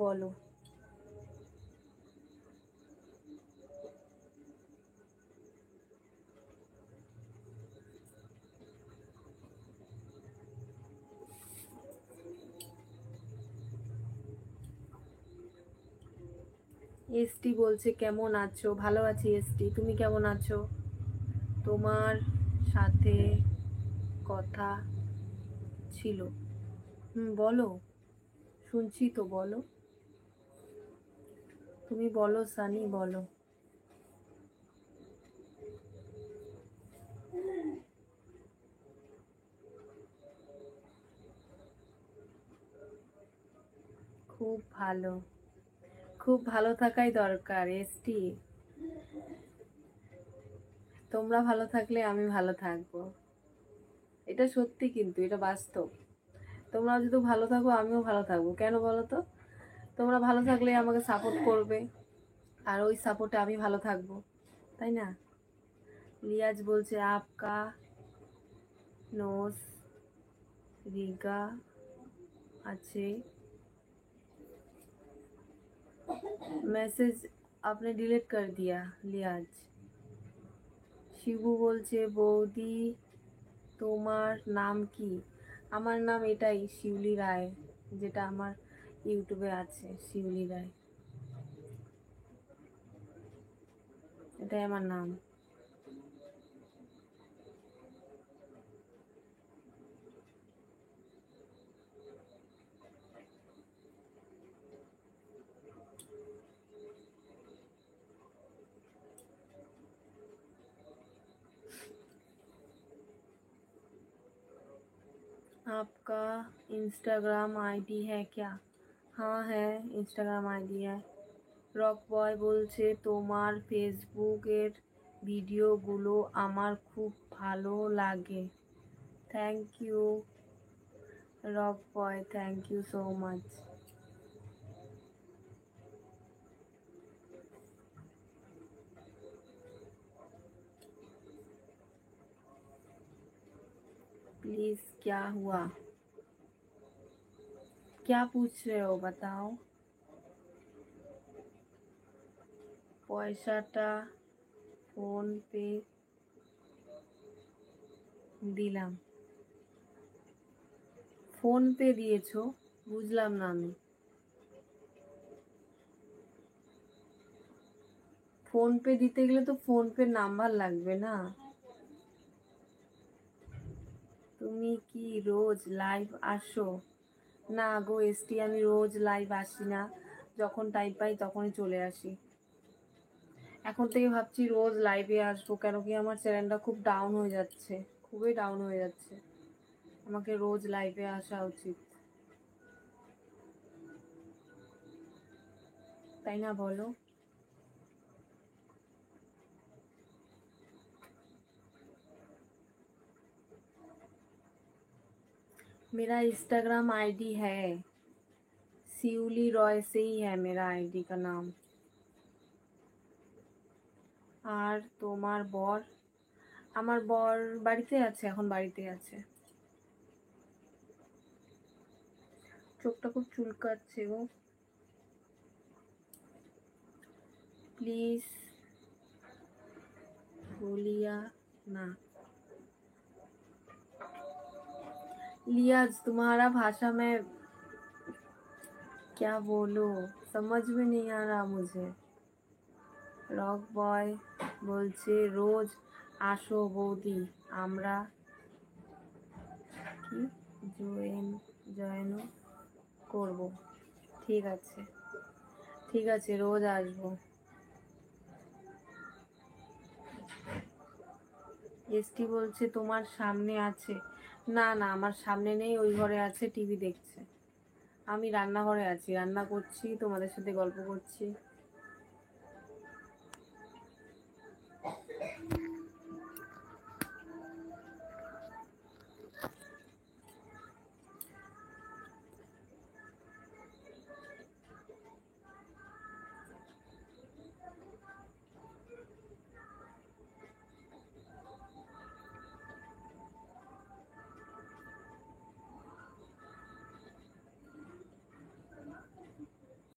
বলো। এসটি বলছে কেমন আছো? ভালো আছি এসটি, তুমি কেমন আছো? তোমার সাথে কথা ছিল। বলো, শুনছি তো, বলো। তুমি বলো সানি, বলো। খুব ভালো, খুব ভালো থাকাই দরকার এসটি। তোমরা ভালো থাকলে আমি ভালো থাকবো, এটা সত্যি, কিন্তু এটা বাস্তব। তোমরা যদি ভালো থাকো আমিও ভালো থাকবো, কেন বলো তো? তোমরা ভালো থাকলে আমাকে সাপোর্ট করবে, আর ওই সাপোর্টে আমি ভালো থাকবো, তাই না? লিয়াজ বলছে আপকা নোস রিগা আছে, मैसेज आपने डिलीट कर दिया लियाज। শিবু বলছে বৌদি তোমার নাম কি? আমার নাম এটাই, শিউলি রায়, যেটা আমার ইউটিউবে আছে, শিউলি রায়, এটাই আমার নাম। आपका इंस्टाग्राम आईडी है क्या? हाँ है, इंस्टाग्राम आईडी है। রক বয় বলছে তোমার ফেসবুকের ভিডিওগুলো আমার খুব ভালো লাগে। Thank you rock boy, thank you so much. Please क्या हुआ? क्या पूछ रहे हो बताओ? পয়সাটা ফোন পে দিলাম। ফোন পে দিয়েছো? বুঝলাম না আমি। ফোন পে দিতে গেলে তো ফোন পে নাম্বার লাগবে না? তুমি কি রোজ লাইভ আসো? না গো এসটি, আমি রোজ লাইভ আসি না, যখন টাইম পাই তখনই চলে আসি। এখন থেকে ভাবছি রোজ লাইভে আসবো, কেন কি আমার চ্যানেলটা খুব ডাউন হয়ে যাচ্ছে, খুবই ডাউন হয়ে যাচ্ছে, আমাকে রোজ লাইভে আসা উচিত, তাই না বলো? मेरा इंस्टाग्राम आईडी है, शिवली रॉय से ही है मेरा आईडी का नाम। আর তোমার বর? আমার বর বাড়িতে আছে, এখন বাড়িতে আছে। চোখটা খুব চুলকাচ্ছে গো। प्लीज बोलिया ना। लियाज तुम्हारा भाषा में क्या बोलो, समझ में नहीं आ रहा मुझे। রক বয় বলছে রোজ আসো বৌদি, আমরা কি জয়েনও করব। ঠিক আছে, ঠিক আছে, রোজ আসবো। এসটি বলছে তোমার সামনে আছে। না না, আমার সামনে নেই, ওই ঘরে আছে, টিভি দেখছে। আমি রান্নাঘরে আছি, রান্না করছি, তোমাদের সাথে গল্প করছি।